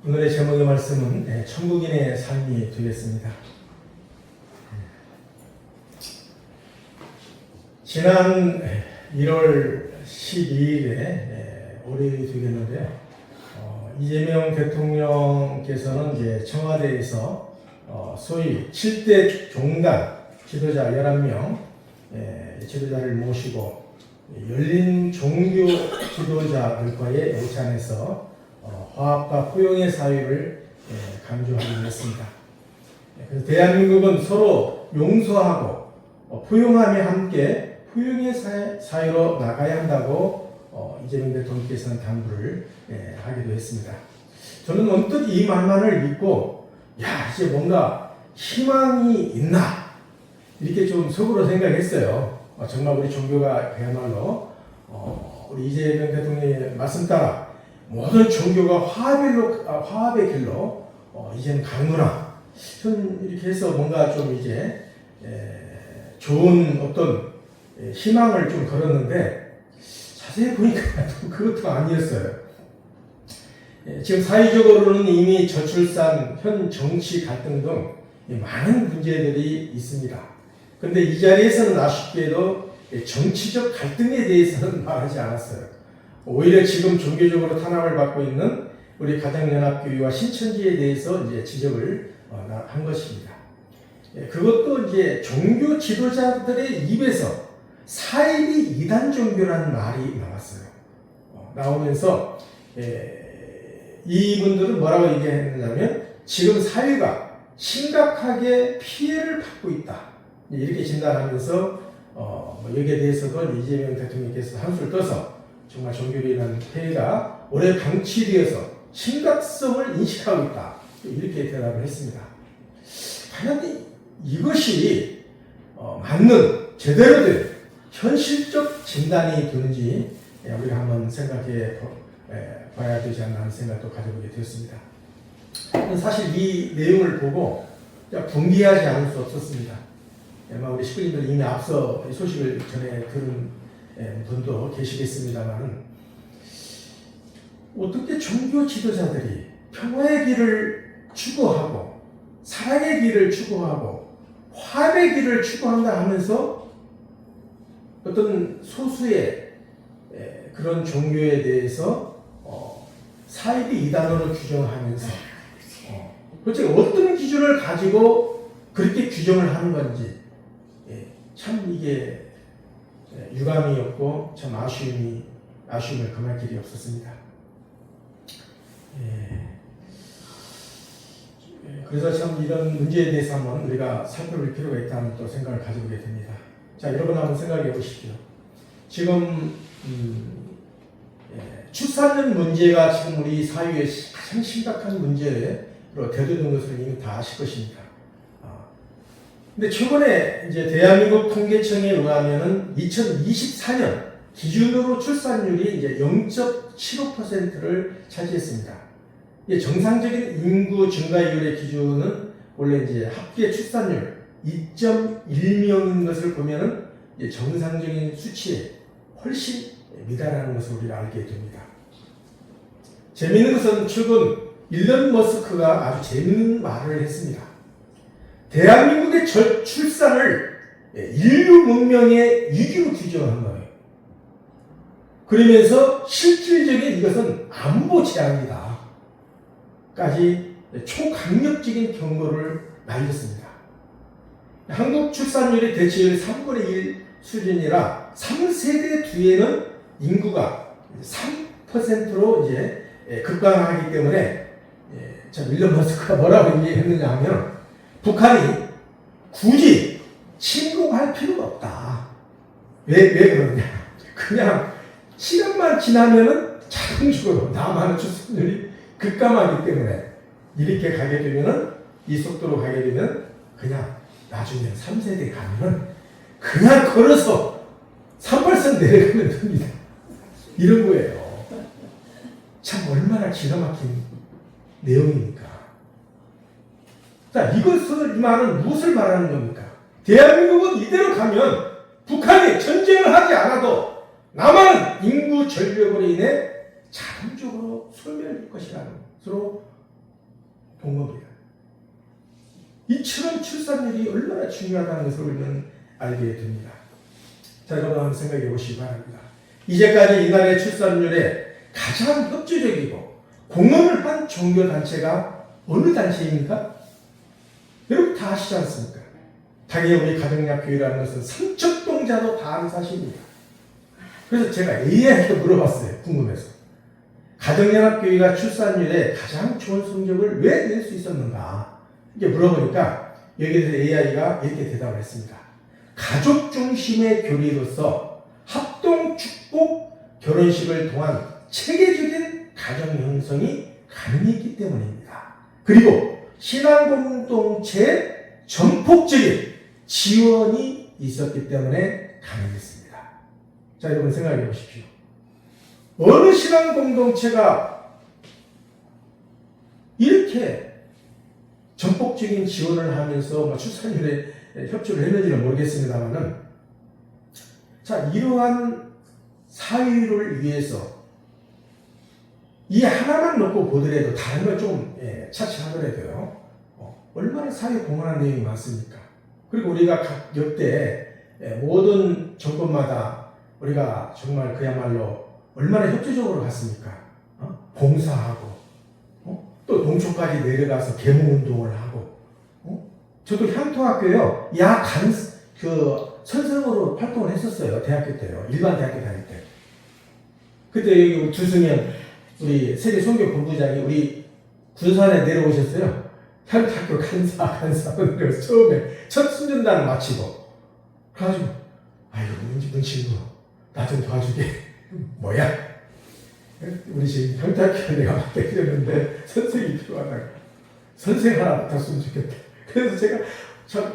오늘의 제목의 말씀은 천국인의 삶이 되겠습니다. 지난 1월 12일에 월요일이 되겠는데요. 이재명 대통령께서는 이제 청와대에서 소위 7대 종단 지도자 11명 지도자를 모시고 열린 종교 지도자들과의 오찬에서 화합과 포용의 사회를 강조하기로 했습니다. 그래서 대한민국은 서로 용서하고 포용하며 함께 포용의 사회로 나가야 한다고 이재명 대통령께서는 당부를 하기도 했습니다. 저는 언뜻 이 말만을 믿고 이제 뭔가 희망이 있나 이렇게 좀 속으로 생각했어요. 정말 우리 종교가 그야말로 우리 이재명 대통령의 말씀 따라 모든 종교가 화합의 길로 이제는 가는구나. 전 이렇게 해서 뭔가 좀 이제 좋은 어떤 희망을 좀 걸었는데 자세히 보니까 그것도 아니었어요. 지금 사회적으로는 이미 저출산, 현 정치 갈등 등 많은 문제들이 있습니다. 그런데 이 자리에서는 아쉽게도 정치적 갈등에 대해서는 말하지 않았어요. 오히려 지금 종교적으로 탄압을 받고 있는 우리 가정연합교회와 신천지에 대해서 이제 지적을 한 것입니다. 그것도 이제 종교 지도자들의 입에서 사이비 이단 종교라는 말이 나왔어요. 나오면서 이분들은 뭐라고 얘기했느냐면 지금 사회가 심각하게 피해를 받고 있다. 이렇게 진단하면서 여기에 대해서도 이재명 대통령께서 한술 떠서 정말 종교로 인한 폐해가 오래 방치되어서 심각성을 인식하고 있다. 이렇게 대답을 했습니다. 과연 이것이 맞는 제대로 된 현실적 진단이 되는지 우리가 한번 생각해 봐야 되지 않나 하는 생각도 가져보게 되었습니다. 사실 이 내용을 보고 분개하지 않을 수 없었습니다. 아마 우리 식구님들 이미 앞서 소식을 전해 들은 분도 계시겠습니다만 어떻게 종교 지도자들이 평화의 길을 추구하고 사랑의 길을 추구하고 화합의 길을 추구한다 하면서 어떤 소수의 그런 종교에 대해서 사이비 이단으로 규정하면서 도대체 어떤 기준을 가지고 그렇게 규정을 하는 건지 참 이게 유감이었고 참 아쉬움을 금할 길이 없었습니다. 그래서 참 이런 문제에 대해서 한번 우리가 살펴볼 필요가 있다는 또 생각을 가져보게 됩니다. 자, 여러분 한번 생각해 보십시오. 지금 출산율 문제가 지금 우리 사회의 가장 심각한 문제로 대두된 것을 이미 다 아실 것입니다. 근데 최근에 이제 대한민국 통계청에 의하면은 2024년 기준으로 출산율이 이제 0.75%를 차지했습니다. 이게 정상적인 인구 증가율의 기준은 원래 이제 합계 출산율 2.1명인 것을 보면은 이제 정상적인 수치에 훨씬 미달하는 것을 우리가 알게 됩니다. 재미있는 것은 최근 일론 머스크가 아주 재미있는 말을 했습니다. 대한민국의 저출산을 인류 문명의 위기로 규정한 거예요. 그러면서 실질적인 이것은 안보 재앙이다. 까지 초강력적인 경고를 날렸습니다. 한국 출산율의 대체율 3분의 1 수준이라 3세대 뒤에는 인구가 3%로 이제 급감하기 때문에 일론 머스크가 뭐라고 얘기했느냐 하면 북한이 굳이 침공할 필요가 없다. 왜 그러냐? 그냥 시간만 지나면은 자동적으로 남한의 출산율이 급감하기 때문에 이렇게 가게 되면은 이 속도로 가게 되면 그냥 나중에 3세대 가면은 그냥 걸어서 3% 내려가면 됩니다. 이런 거예요. 참 얼마나 기가 막힌 내용입니까? 자, 이 말은 무엇을 말하는 겁니까? 대한민국은 이대로 가면 북한이 전쟁을 하지 않아도 남한은 인구 절벽으로 인해 자동적으로 소멸될 것이라는 것으로 공업이에요. 이처럼 출산율이 얼마나 중요하다는 것을 우리는 알게 됩니다. 자, 여러분 한번 생각해 보시기 바랍니다. 이제까지 인간의 출산율에 가장 협조적이고 공헌을 한 종교단체가 어느 단체입니까? 여러분 다 아시지 않습니까? 당연히 우리 가정약교회라는 것은 삼척동자도 다 아는 사실입니다. 그래서 제가 AI한테 물어봤어요. 궁금해서. 가정연합교회가 출산율에 가장 좋은 성적을 왜 낼 수 있었는가? 이렇게 물어보니까 여기에 대해서 AI가 이렇게 대답을 했습니다. 가족 중심의 교리로서 합동, 축복, 결혼식을 통한 체계적인 가정 형성이 가능했기 때문입니다. 그리고 신앙 공동체의 전폭적인 지원이 있었기 때문에 가능했습니다. 자, 여러분 생각해 보십시오. 어느 신앙 공동체가 이렇게 전폭적인 지원을 하면서 출산율에 협조를 했는지는 모르겠습니다만은, 자, 이러한 사회를 위해서 이 하나만 놓고 보더라도 다른 걸 좀 차치하더라도요, 얼마나 사회에 공헌한 내용이 많습니까? 그리고 우리가 각 역대 모든 정권마다 우리가 정말 그야말로 얼마나 협조적으로 갔습니까? 봉사하고, 또 농촌까지 내려가서 계몽운동을 하고, 저도 향토학교요, 선생으로 활동을 했었어요. 대학교 때요. 일반 대학교 다닐 때. 그때 여기 주승현, 우리 세계 선교 본부장이 우리 군산에 내려오셨어요. 향토학교 간사. 그래서 처음에 첫 순전단을 마치고. 그래가지고, 아이고, 은지 친구, 나 좀 도와주게. 뭐야? 우리 지금 향토학교 내가 맡겨드렸는데 선생이 필요하다고. 선생 하나 맡았으면 좋겠다. 그래서 제가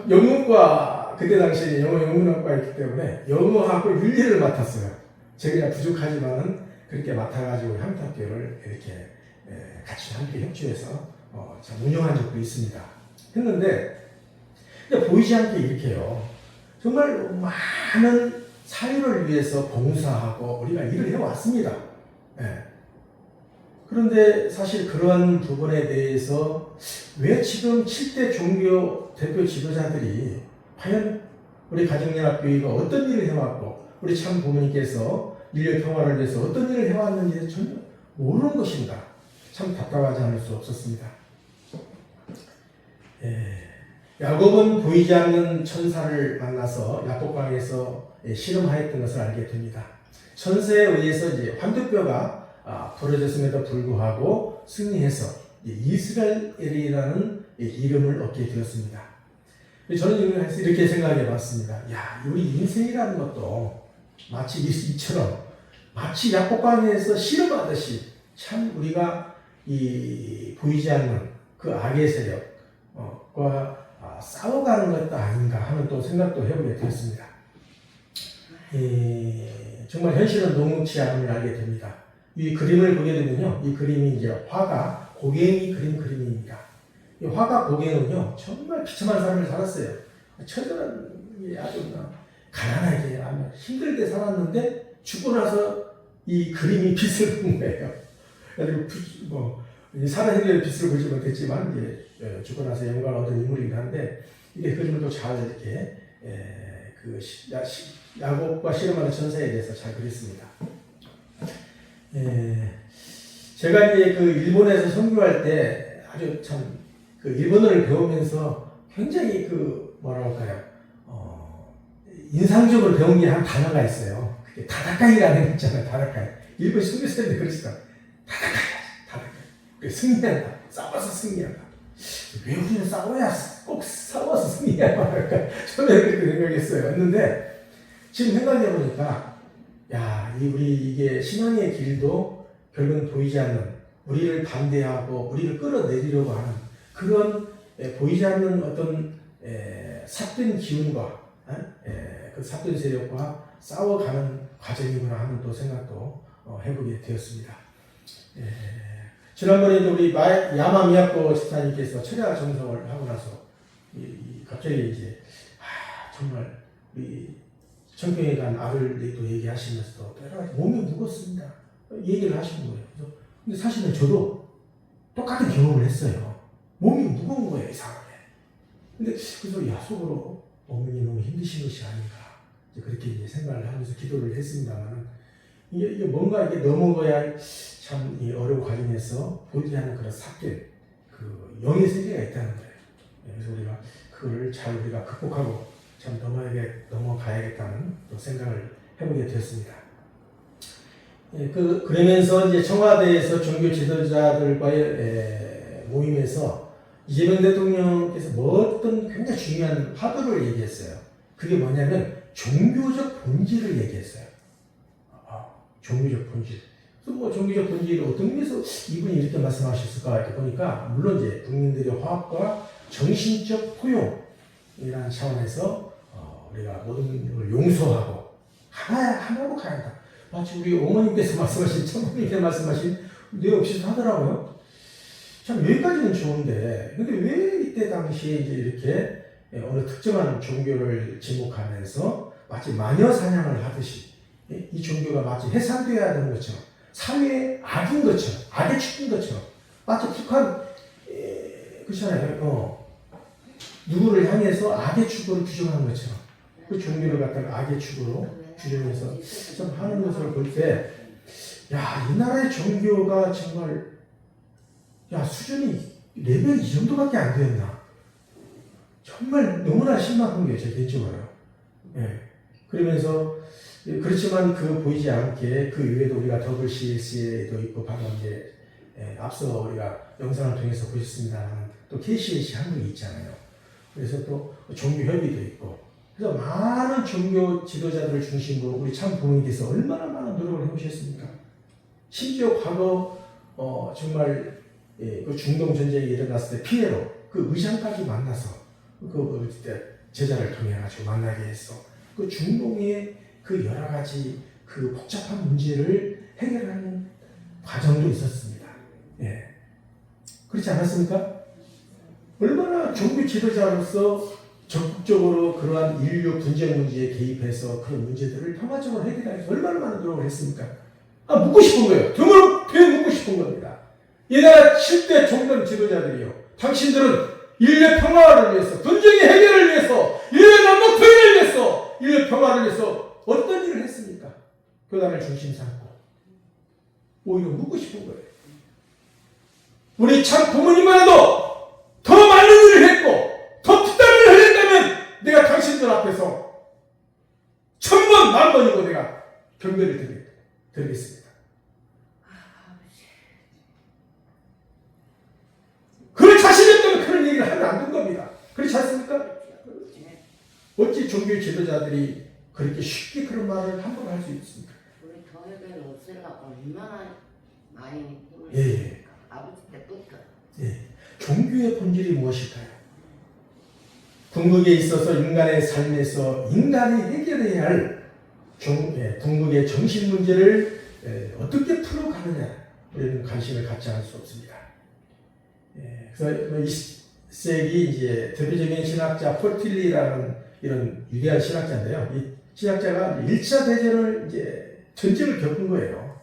영문과, 그때 당시에 영문학과였기 때문에 영어하고 윤리를 맡았어요. 제가 부족하지만은 그렇게 맡아가지고 향토학교를 이렇게 같이 함께 협조해서 운영한 적도 있습니다. 했는데, 보이지 않게 이렇게요. 정말 많은 사회를 위해서 봉사하고 우리가 일을 해왔습니다. 그런데 사실 그런 부분에 대해서 왜 지금 7대 종교 대표 지도자들이 과연 우리 가정연합교회가 어떤 일을 해왔고 우리 참 부모님께서 인류 평화를 위해서 어떤 일을 해왔는지 전혀 모르는 것인가, 참 답답하지 않을 수 없었습니다. 야곱은 보이지 않는 천사를 만나서 야곱강에서 실험하였던 것을 알게 됩니다. 천사에 의해서 이제 환두뼈가 부러졌음에도 불구하고 승리해서 이스라엘이라는 이름을 얻게 되었습니다. 저는 이렇게 생각해 봤습니다. 야, 우리 인생이라는 것도 마치 이처럼 마치 야곱강에서 실험하듯이 참 우리가 이 보이지 않는 그 악의 세력과 싸워가는 것도 아닌가 하는 또 생각도 해보게 되었습니다. 정말 현실은 녹록치 않음을 알게 됩니다. 이 그림을 보게 되면요, 이 그림이 이제 화가 고갱이 그림입니다. 이 화가 고갱은요, 정말 비참한 삶을 살았어요. 처절한, 아주 가난하게, 아주 힘들게 살았는데 죽고 나서 이 그림이 빛을 본 거예요. 그리고 살아있는 빛을 보지 못했지만 이제 죽고 나서 영광을 얻은 인물이긴 한데, 이게 그림을 또 잘 이렇게 야곱과 실험하는 천사에 대해서 잘 그렸습니다. 제가 이제 그 일본에서 선교할 때 아주 참 그 일본어를 배우면서 굉장히 인상적으로 배운 게 한 단어가 있어요. 그게 다다카이라는 게 있잖아요. 다다카이. 일본 선교사님들 그러시더라. 다다카이. 승리한다. 싸워서 승리한다. 왜 우리는 싸워야 꼭 싸워서 승리해야 할까? 처음에 그렇게 생각했어요. 했는데 지금 생각해 보니까, 우리 이게 신앙의 길도 결국은 보이지 않는, 우리를 반대하고 우리를 끌어내리려고 하는 그런 보이지 않는 어떤 삿된 기운과 그 삿된 세력과 싸워가는 과정이구나 하는 또 생각도 해보게 되었습니다. 지난번에 우리 야마 미야코 집사님께서 철야 정성을 하고 나서 갑자기 이제 정말 우리 청평에 간 아를 또 얘기하시면서 여러 가지 몸이 무겁습니다. 얘기를 하시는 거예요. 근데 사실은 저도 똑같은 경험을 했어요. 몸이 무거운 거예요, 이상하게. 근데 그래서 야, 속으로 어머니 너무 힘드신 것이 아닌가. 이제 그렇게 이제 생각을 하면서 기도를 했습니다만, 이게 뭔가 이게 넘어가야 참 이 어려운 과정에서 보이지 않는 그런 삭길, 그 영의 세계가 있다는 거예요. 그래서 우리가 그걸 잘 우리가 극복하고 참 넘어가야겠다는 또 생각을 해보게 되었습니다. 그러면서 이제 청와대에서 종교 지도자들과의 모임에서 이재명 대통령께서 어떤 굉장히 중요한 화두를 얘기했어요. 그게 뭐냐면 종교적 본질을 얘기했어요. 종교적 본질. 그래서 뭐 종교적 본질을 어떤 의미에서 이분이 이렇게 말씀하셨을까 이렇게 보니까 물론 이제 국민들의 화합과 정신적 포용이라는 차원에서 우리가 모든 걸 용서하고 하나로 가야 한다. 마치 우리 어머님께서 말씀하신, 천부님께서 말씀하신 내용 비슷하더라고요. 참 여기까지는 좋은데, 근데 왜 이때 당시에 이제 이렇게 어느 특정한 종교를 지목하면서 마치 마녀 사냥을 하듯이 이 종교가 마치 해산되어야 되는 것처럼, 사회의 악인 것처럼, 악의 축인 것처럼, 마치 북한 그렇잖아요. 누구를 향해서 악의 축으로 규정하는 것처럼 그 종교를 갖다가 악의 축으로 규정해서 좀 하는 것을 볼 때, 야, 이 나라의 종교가 정말, 야, 수준이 레벨이 이 정도밖에 안 되었나? 정말 너무나 심각한 거예요, 제 개인적으로. 예. 그러면서, 그렇지만 그 보이지 않게 그 이외에도 우리가 WCS에도 있고, 방금 이제, 앞서 우리가 영상을 통해서 보셨습니다만, 또 KCC 한국이 있잖아요. 그래서 또 종교협의도 있고, 그래서 많은 종교 지도자들을 중심으로 우리 참 부모님께서 얼마나 많은 노력을 해오셨습니까? 심지어 과거 정말 그 중동 전쟁이 일어났을 때 피해로 그 의장까지 만나서 그 제자를 통해 가지고 만나게 해서 그 중동의 그 여러 가지 그 복잡한 문제를 해결하는 과정도 있었습니다. 예. 그렇지 않았습니까? 얼마나 종교 지도자로서 적극적으로 그러한 인류 분쟁 문제에 개입해서 그런 문제들을 평화적으로 해결하기 위해서 얼마나 많은 노력을 했습니까? 묻고 싶은 거예요. 등으로 묻고 싶은 겁니다. 이 나라 7대 종교 지도자들이요. 당신들은 인류의 평화를 위해서, 분쟁의 해결을 위해서, 인류의 남북 통일을 위해서, 인류의 평화를 위해서 어떤 일을 했습니까? 교단을 중심 삼고. 오히려 묻고 싶은 거예요. 우리 참 부모님만 해도 더 많은 일을 했고, 더 피땀을 흘렸다면 내가 당신들 앞에서 1000번, 10,000번이고 내가 경배를 드리겠습니다. 그럴 자신이 없다면 그런 얘기를 하면 안 된 겁니다. 그렇지 않습니까? 어찌 종교 지도자들이 그렇게 쉽게 그런 말을 함부로 할 수 있습니까? 우리 동해배를 없애려고 얼마나 많이 힘을 예. 아버지 때부터. 예. 종교의 본질이 무엇일까요? 궁극에 있어서 인간의 삶에서 인간이 해결해야 할 궁극의 정신 문제를 어떻게 풀어가느냐, 우리는 관심을 갖지 않을 수 없습니다. 그래서 20세기 이제 대표적인 신학자 포틸리라는 이런 위대한 신학자인데요. 이 신학자가 1차 대전을 이제 전쟁을 겪은 거예요.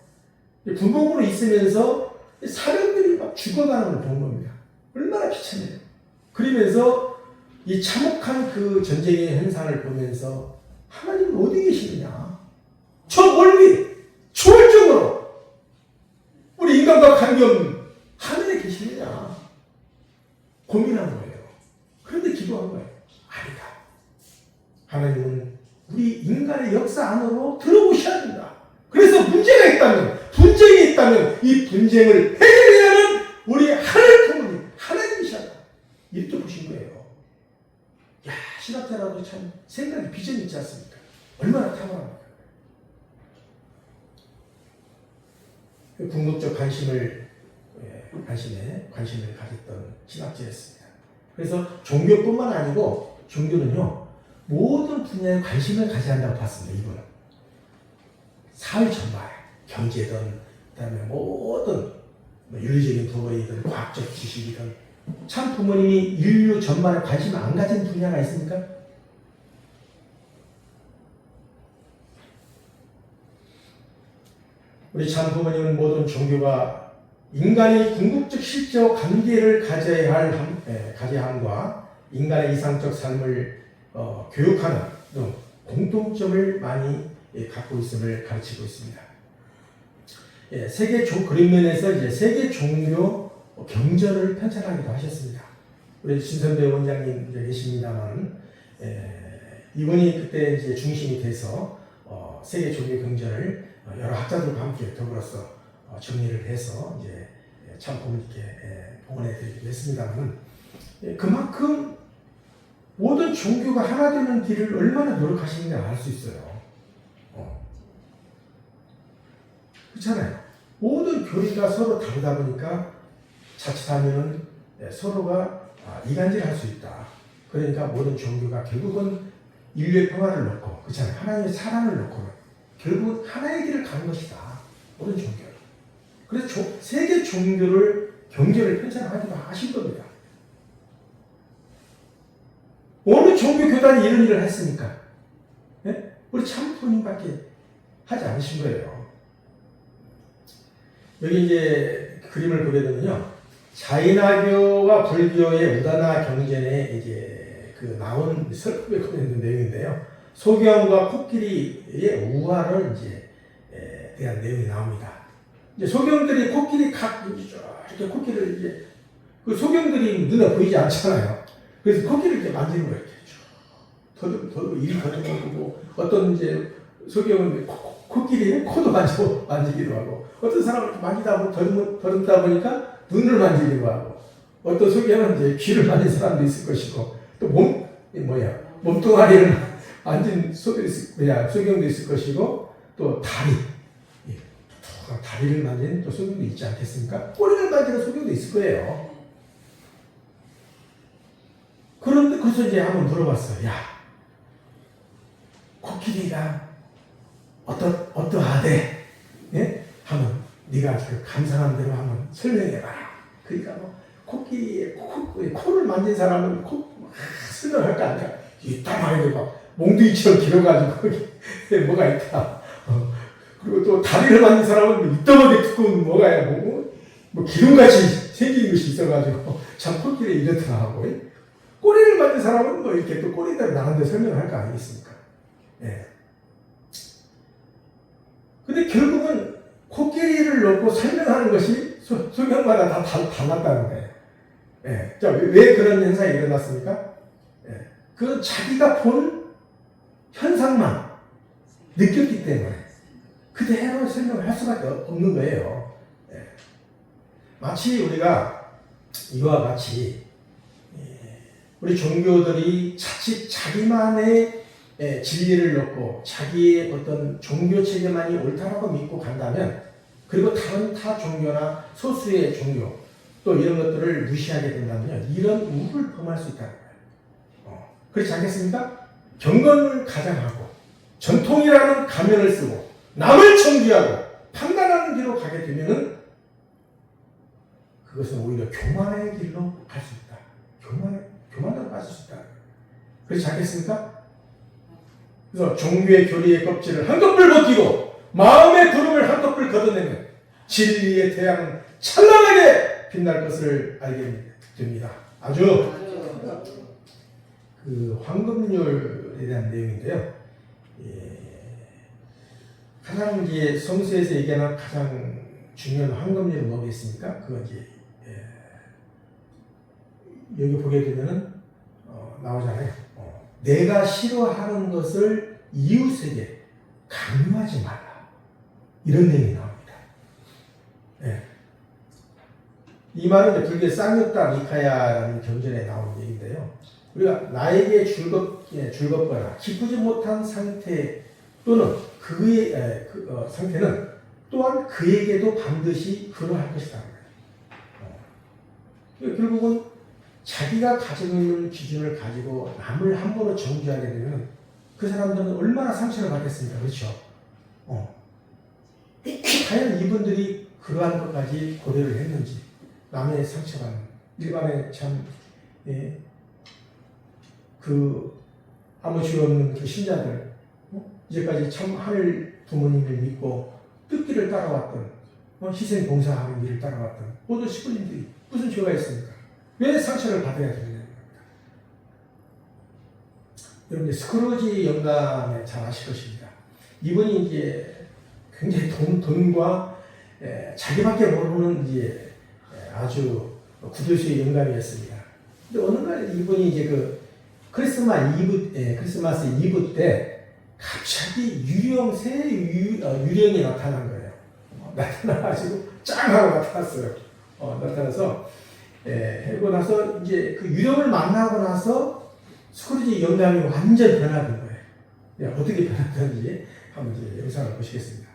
군복으로 있으면서 사람들이 막 죽어가는 걸 본 겁니다. 얼마나 비참해요. 그러면서 이 참혹한 그 전쟁의 현상을 보면서 하나님은 어디 계시느냐? 저 멀리 초월적으로 우리 인간과 관계없는 하늘에 계시느냐? 고민한 거예요. 그런데 기도한 거예요. 아니다. 하나님은 우리 인간의 역사 안으로 들어오셔야 된다. 그래서 문제가 있다면, 분쟁이 있다면 이 분쟁을 해결해야 하는 우리 하늘 부모님, 하나님이셔야 이렇게 보신 거예요. 야, 신학자라도 참 생각이 비전이 있지 않습니까? 얼마나 탁월합니까? 궁극적 관심에 관심을 가졌던 신학자였습니다. 그래서 종교뿐만 아니고 종교는요, 모든 분야에 관심을 가져야 한다고 봤습니다. 이분은 사회 전반에, 경제든 그다음에 모든 윤리적인 도의든 과학적 지식이든, 참 부모님이 인류 전반에 관심 안 가진 분야가 있습니까? 우리 참 부모님은 모든 종교가 인간이 궁극적 실제와 관계를 가져야 함과 인간의 이상적 삶을 교육하는 등 공통점을 많이 갖고 있음을 가르치고 있습니다. 그런 면에서 이제 세계 종교 경전을 편찬하기도 하셨습니다. 우리 신선배 원장님 이제 계십니다만, 이분이 그때 이제 중심이 돼서 세계 종교 경전을 여러 학자들과 함께 더불어서 정리를 해서 이제 참 보면 이렇게 봉헌해드리기도 했습니다만, 그만큼 모든 종교가 하나 되는 길을 얼마나 노력하시는지 알 수 있어요. 그렇잖아요. 모든 교리가 서로 다르다 보니까 자칫하면 서로가 이간질할 수 있다. 그러니까 모든 종교가 결국은 인류의 평화를 놓고, 그렇잖아요. 하나님의 사랑을 놓고 결국은 하나의 길을 가는 것이다. 모든 종교. 그래서 세계 종교를 경전을 편찬하기도 하신 겁니다. 어느 종교 교단이 이런 일을 했습니까? 네? 우리 참부님밖에 하지 않으신 거예요. 여기 이제 그림을 보게 되면요, 자이나교와 불교의 우다나 경전에 이제 그 나온 설법에 관련된 내용인데요, 소경과 코끼리의 우화를 이제 대한 내용이 나옵니다. 이제 소경들이 코끼리 이렇게 코끼리를 이제 그 소경들이 눈에 보이지 않잖아요. 그래서 코끼리를 이렇게 만지는 거예요. 더듬 이리 더듬고, 어떤 이제 소경은 코끼리의 코도 만지기도 하고, 어떤 사람은 만지다 더듬다 보니까 눈을 만지기도 하고, 어떤 소경은 이제 귀를 만진 사람도 있을 것이고, 또 몸뚱아리를 만진 소경도 있을 것이고, 또 다리를 만지는 또 소경도 있지 않겠습니까? 꼬리를 만지는 소경도 있을 거예요. 그런데 그래서 이제 한번 물어봤어요. 야, 코끼리가 어떠하대? 예? 한번 네가 그 감상한 대로 한번 설명해봐라. 그러니까 뭐 코끼리의 코를 만진 사람은 설명할 거 아니야. 이따만하게 막 몽둥이처럼 길어가지고 뭐가 있다. 그리고 또 다리를 만진 사람은 이따만하게 두꺼운 뭐가 뭐 기둥같이 생긴 것이 있어가지고 참 코끼리 이렇더라 하고. 꼬리를 만진 사람은 뭐 이렇게 또 꼬리대로 나는데 설명을 할 거 아니겠습니까? 예. 근데 결국은 코끼리를 놓고 설명하는 것이 소경마다 다 달랐다는 거예요. 예. 자, 왜 그런 현상이 일어났습니까? 예. 그 자기가 본 현상만 느꼈기 때문에 그대로 설명을 할 수밖에 없는 거예요. 예. 마치 우리가 이와 같이 우리 종교들이 자칫 자기만의 진리를 놓고 자기의 어떤 종교 체계만이 옳다라고 믿고 간다면, 그리고 다른 타 종교나 소수의 종교 또 이런 것들을 무시하게 된다면요, 이런 우를 범할 수 있다는 거예요. 그렇지 않겠습니까? 경건을 가장하고 전통이라는 가면을 쓰고 남을 정죄하고 판단하는 길로 가게 되면은 그것은 오히려 교만의 길로 갈 수 있다. 교만으로 빠질 수 있다. 그렇지 않겠습니까? 그래서 종교의 교리의 껍질을 한꺼풀 벗기고 마음의 구름을 한꺼풀 걷어내면 진리의 태양은 찬란하게 빛날 것을 알게 됩니다. 아주 그 황금률에 대한 내용인데요. 가장 이제 성서에서 얘기하는 가장 중요한 황금률은 뭐겠습니까? 그건 이제 여기 보게 되면은 나오잖아요. 내가 싫어하는 것을 이웃에게 강요하지 말라. 이런 내용이 나옵니다. 예. 이 말은 이제 불교의 쌍욕다 니카야라는 경전에 나오는 얘기인데요. 우리가 나에게 즐겁거나 기쁘지 못한 상태 또는 그의 상태는 또한 그에게도 반드시 그러할 것이다. 결국은 자기가 가지고 있는 기준을 가지고 남을 함부로 정죄하게 되면 그 사람들은 얼마나 상처를 받겠습니까? 그렇죠? 과연 이분들이 그러한 것까지 고려를 했는지, 남의 상처받는 일반의 참 그 아무 죄 없는 그 신자들, 이제까지 참 하늘 부모님을 믿고 뜻길을 따라왔던 희생 봉사하는 길을 따라왔던 모든 식구님들이 무슨 죄가 있습니까? 왜 상처를 받아야 되느냐? 여러분, 스크루지 영감에 잘 아실 것입니다. 이분이 이제 굉장히 돈과 자기밖에 모르는 이제 아주 구두수의 영감이었습니다. 근데 어느 날 이분이 이제 그 크리스마스 이브 때 갑자기 유령이 나타난 거예요. 나타나가지고 짱 하고 나타났어요. 나타나서 그리고 나서 이제 그 유령을 만나고 나서 스크루지 영감이 완전 변화된 거예요. 어떻게 변했는지 한번 이제 영상을 보시겠습니다.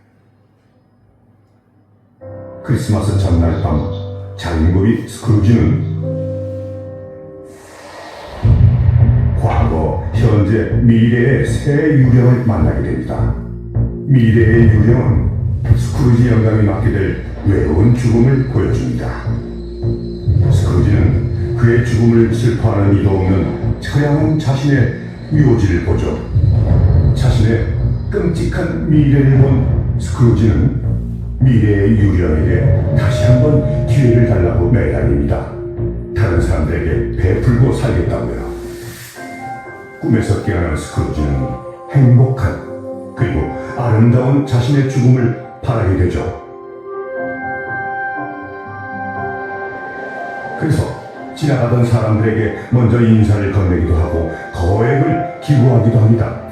크리스마스 전날 밤 장인고비 스크루지는 과거, 현재, 미래의 새 유령을 만나게 됩니다. 미래의 유령은 스크루지 영감이 맞게 될 외로운 죽음을 보여줍니다. 스크루지는 그의 죽음을 슬퍼하는 이도 없는 처량한 자신의 묘지를 보죠. 자신의 끔찍한 미래를 본 스크루지는 미래의 유령에게 다시 한번 기회를 달라고 매달립니다. 다른 사람들에게 베풀고 살겠다고요. 꿈에서 깨어난 스크루지는 행복한 그리고 아름다운 자신의 죽음을 바라게 되죠. 그래서 지나가던 사람들에게 먼저 인사를 건네기도 하고 거액을 기부하기도 합니다.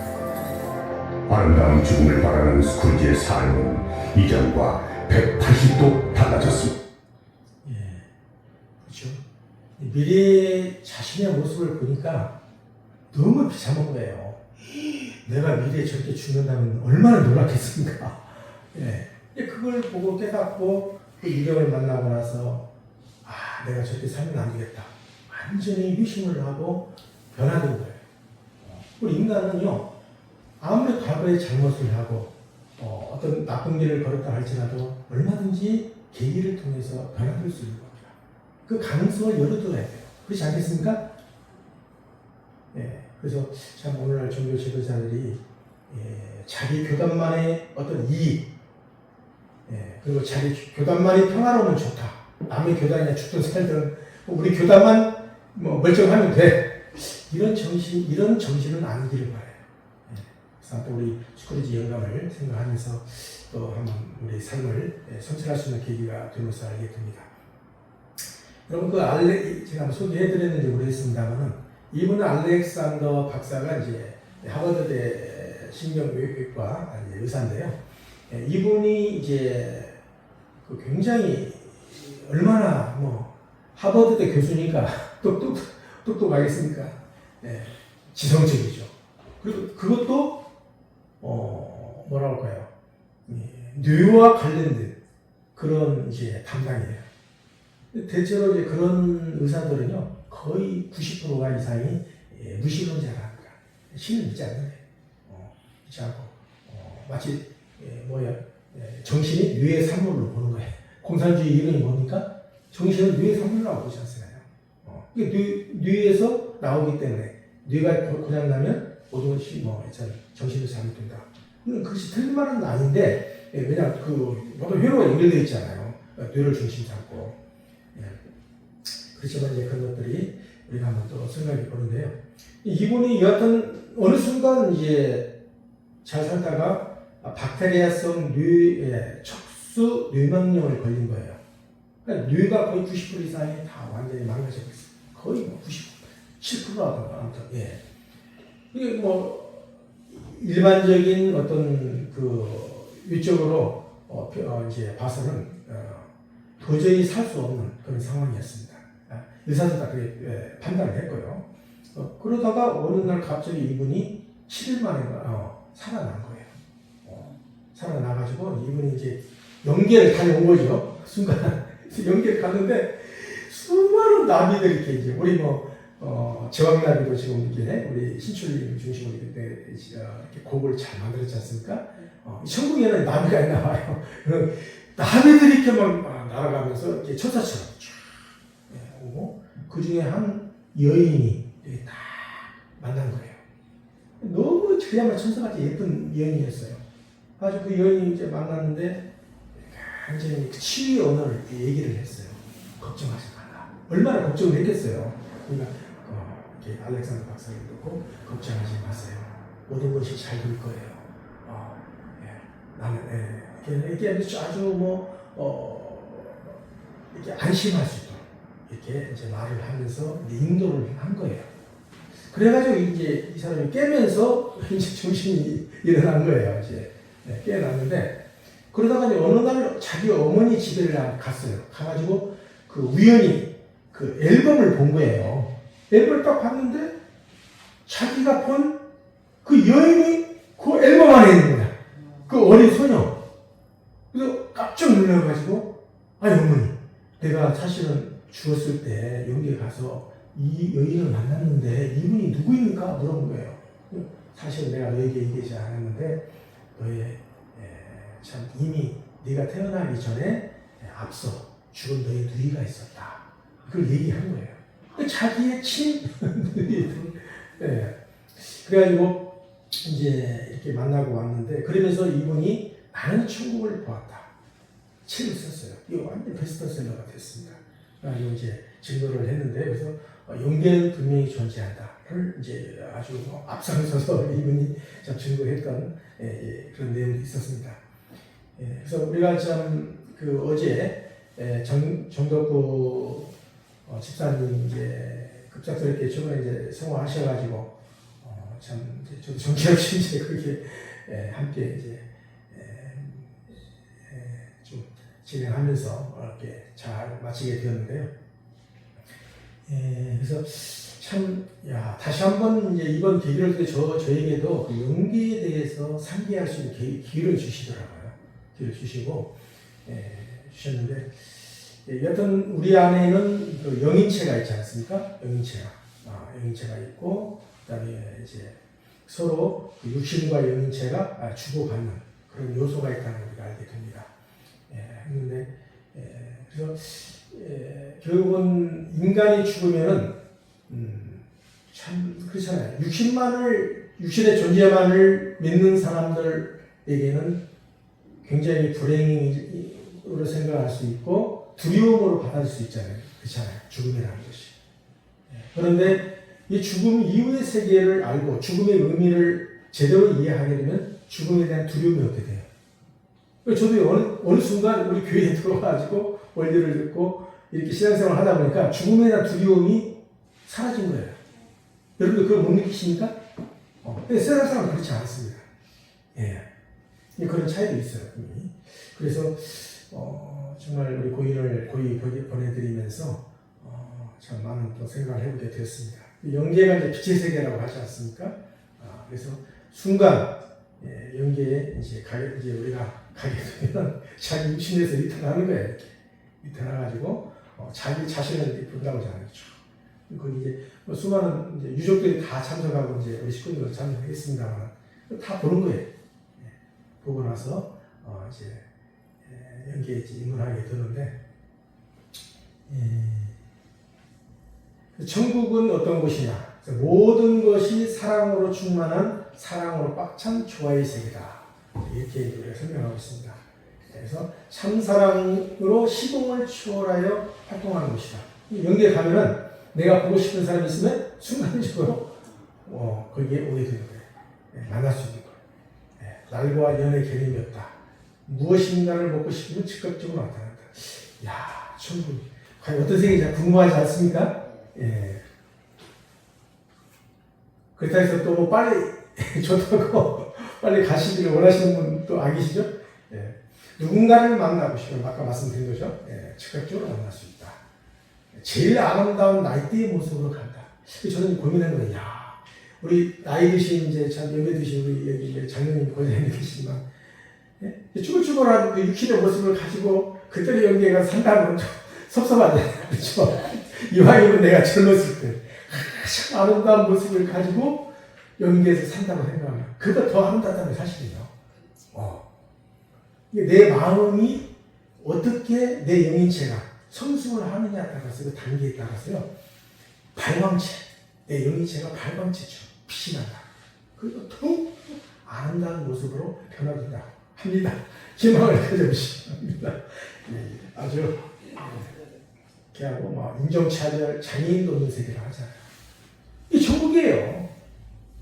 아름다운 죽음을 바라는 스크루지의 삶은 이전과 180도 달라졌습니다. 그렇죠. 미래의 자신의 모습을 보니까 너무 비참한 거예요. 내가 미래에 저렇게 죽는다면 얼마나 놀랐겠습니까? 그걸 보고 깨닫고 그 유령을 만나고 나서 내가 저렇게 살면 안 되겠다. 완전히 회심을 하고 변화된 거예요. 우리 인간은요, 아무리 과거에 잘못을 하고 어떤 나쁜 길을 걸었다 할지라도 얼마든지 계기를 통해서 변화될 수 있는 겁니다. 그 가능성을 열어둬야 돼요. 그렇지 않겠습니까? 그래서 참 오늘날 종교 지도자들이 자기 교단만의 어떤 이익, 그리고 자기 교단만이 평화로우면 좋다. 남의 교단이나 죽든 살든 우리 교단만 멀쩡하면 돼. 이런 정신은 아니기를 바라요. 그래서 또 우리 스크루지 영감을 생각하면서 또 한번 우리 삶을 성찰할 수 있는 계기가 되면서 알게 됩니다. 여러분 제가 한번 소개해드렸는지 모르겠습니다만은 이분은 알렉산더 박사가 이제 하버드대 신경외과 의사인데요. 이분이 이제 굉장히 얼마나 하버드대 교수니까 똑똑하겠습니까? 지성적이죠. 그리고 그것도 뭐라고 할까요? 뇌와 관련된 그런 이제 담당이에요. 대체로 이제 그런 의사들은요 거의 90%가 이상이 무신론자라 합니다. 신을 믿지 않는 거예요. 믿지 않고 마치 정신이 뇌의 산물로 보는 거예요. 공산주의 이론이 뭡니까? 정신은 뇌의 산물이라고 보지 않잖아요. 뇌에서 나오기 때문에 뇌가 고장나면 모든 것이 정신도 잘못된다. 그것이 틀린 말은 아닌데 왜냐 모든 회로가 연결되어 있잖아요. 뇌를 중심 잡고. 그렇지만 이제 그런 것들이 우리가 한번 또 생각해 보는데요. 이분이 여하튼 어느 순간 이제 잘 살다가 박테리아성 척수 뇌망령을 걸린 거예요. 그러니까 뇌가 거의 90% 이상이 다 완전히 망가져 있어요. 거의 97%라고 아무튼 이게 일반적인 어떤 위쪽으로 이제 봐서는 도저히 살 수 없는 그런 상황이었습니다. 의사도 다 그렇게 판단을 했고요. 그러다가 어느 날 갑자기 이분이 7일 만에 살아난 거예요. 살아나가지고 이분이 이제 연계를 다녀온 거죠. 순간 연계를 갔는데 수많은 나비들이 이렇게 이제 우리 제왕나비도 지금 이렇게 우리 신출님 중심으로 이렇게 곡을 잘 만들었지 않습니까? 천국에는 나비가 있나 봐요. 나비들이 이렇게 막 날아가면서 이렇게 천사처럼 쫙 오고 그 중에 한 여인이 이렇게 딱 만난 거예요. 너무 그야말로 천사같이 예쁜 여인이었어요. 아주 그 여인이 이제 만났는데 완전히 치유의 언어를 얘기를 했어요. 걱정하지 말라. 얼마나 걱정을 했겠어요. 그러니까 이렇게 알렉산더 박사님 그렇고 걱정하지 마세요. 모든 것이 잘 될 거예요. 나는 이렇게 아주 이렇게 안심할 수 있도록 이렇게 이제 말을 하면서 인도를 한 거예요. 그래가지고 이제 이 사람이 깨면서 이제 정신이 일어난 거예요. 이제 깨어났는데 그러다가 이제 어느 날 자기 어머니 집에 갔어요. 가가지고 그 우연히 그 앨범을 본 거예요. 앨범을 딱 봤는데 자기가 본 그 여인이 그 앨범 안에 있는 거야. 그 어린 소녀. 그래서 깜짝 놀라가지고 아니 어머니 내가 사실은 죽었을 때 연기에 가서 이 여인을 만났는데 이분이 누구입니까? 물어본 거예요. 사실 내가 너에게 얘기하지 않았는데 너의 참 이미 네가 태어나기 전에 앞서 죽은 너의 누이가 있었다. 그걸 얘기한 거예요. 자기의 친누이. 그래가지고 이제 이렇게 만나고 왔는데 그러면서 이분이 나는 천국을 보았다. 책을 썼어요. 이거 완전 베스트셀러가 됐습니다. 그래서 이제 증거를 했는데 그래서 영계는 분명히 존재한다를 이제 아주 앞장서서 이분이 참 증거했던 그런 내용이 있었습니다. 그래서 우리가 참 그 어제 정덕구 집사님 이제 급작스럽게 최근에 이제 성화하셔가지고 참 이제 저도 정신없이 이제 그렇게 함께 이제 좀 진행하면서 이렇게 잘 마치게 되었는데요. 그래서 참, 다시 한번 이제 이번 계기를 통해 저에게도 그 용기에 대해서 상기할 수 있는 기회를 주시더라고요. 기회를 주시고, 주셨는데, 여튼 우리 안에는 그 영인체가 있지 않습니까? 영인체가 있고, 그 다음에 이제 서로 그 육신과 영인체가 주고받는 그런 요소가 있다는 걸 우리가 알게 됩니다. 그런데, 그래서, 결국은 인간이 죽으면은, 참, 그렇잖아요. 육신의 존재만을 믿는 사람들에게는 굉장히 불행으로 생각할 수 있고, 두려움으로 받아들일 수 있잖아요. 그렇잖아요. 죽음이라는 것이. 그런데 이 죽음 이후의 세계를 알고 죽음의 의미를 제대로 이해하게 되면 죽음에 대한 두려움이 없게 돼요. 저도 어느 순간 우리 교회에 들어와가지고 원리를 듣고 이렇게 신앙생활을 하다 보니까 죽음에 대한 두려움이 사라진 거예요. 여러분들 그걸 못 느끼십니까? 근데 세상 사람은 그렇지 않습니다. 그런 차이도 있어요. 그래서 정말 우리 고인을 고이 보내드리면서 참 많은 또 생각을 해보게 되었습니다. 영계가 이제 빛의 세계라고 하지 않습니까? 그래서 순간 영계에 이제 우리가 가게 되면 자기 육신에서 리턴하는 거예요. 이렇게 리턴해가지고 자기 자신을 본다고 하죠. 거기 이제 수많은 이제 유족들이 다 참석하고 이제 우리 식구들도 참석했습니다만 다 보는 거예요. 보고 나서 이제 연기에 입문하게 되는데 천국은 어떤 곳이냐? 모든 것이 사랑으로 충만한 사랑으로 꽉찬 조화의 세계다. 이렇게 우리가 설명하고 있습니다. 그래서 참사랑으로 시공을 초월하여 활동하는 것이다. 연기에 가면은 내가 보고 싶은 사람이 있으면 순간적으로 거기에 오게 되는 거예요. 만날 수 있는 거예요. 날과 연의 개념이 없다. 무엇인가를 먹고 싶으면 즉각적으로 나타난다. 천국. 과연 어떤 세계인지 궁금하지 않습니까? 그렇다 해서 또 뭐 빨리 좋다고 빨리 가시기를 원하시는 분 또 안 계시죠? 누군가를 만나고 싶으면 아까 말씀드린 거죠? 즉각적으로 만날 수 있다. 제일 아름다운 나이대의 모습으로 간다. 저는 고민한 거예요. 우리 나이 드신 이제 참 연배 드신 우리 여기 장로님 고장님 계시지만 쭈글쭈글한 그 육신의 모습을 가지고 그때의 연기에 가서 산다는 건 좀 섭섭하잖아요. 그렇죠? 이왕이면 내가 젊었을 때 가장 아름다운 모습을 가지고 연기에서 산다고 생각하면 그보다 더 아름답다는 사실이에요. 내 마음이 어떻게 내 영인체가 성숙을 하느냐에 따라서 그 단계에 따라서요. 발광체, 내 영인체가 발광체죠. 빛이 난다. 그리고 더욱 아름다운 모습으로 변화된다고 합니다. 희망을 가져보시기 바랍니다. 아주 걔하고 뭐 인종차별 장애인도 없는 세계를 하잖아요. 이 천국이에요.